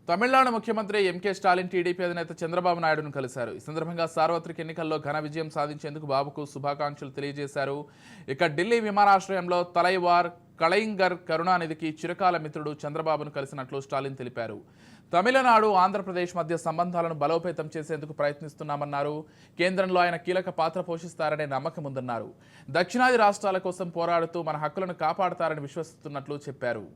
తమిళనాడు ముఖ్యమంత్రి MK Stalin TDP అధినేత చంద్రబాబు నాయుడును కలిశారు. ఈ సందర్భంగా సార్వత్రిక ఎన్నికల్లో ఘన విజయం సాధించేందుకు బాబుకు శుభాకాంక్షలు తెలియజేశారు. ఇక ఢిల్లీ విమానాశ్రయంలో తలైవార్ కళయింగర్ కరుణానిధికి చిరకాల మిత్రుడు చంద్రబాబును కలిసినట్లు స్టాలిన్ తెలిపారు. తమిళనాడు, ఆంధ్రప్రదేశ్ మధ్య సంబంధాలను బలోపేతం చేసేందుకు ప్రయత్నిస్తున్నామన్నారు. కేంద్రంలో ఆయన కీలక పాత్ర పోషిస్తారనే నమ్మకం ఉందన్నారు. దక్షిణాది రాష్ట్రాల కోసం పోరాడుతూ మన హక్కులను కాపాడతారని విశ్వసిస్తున్నట్లు చెప్పారు.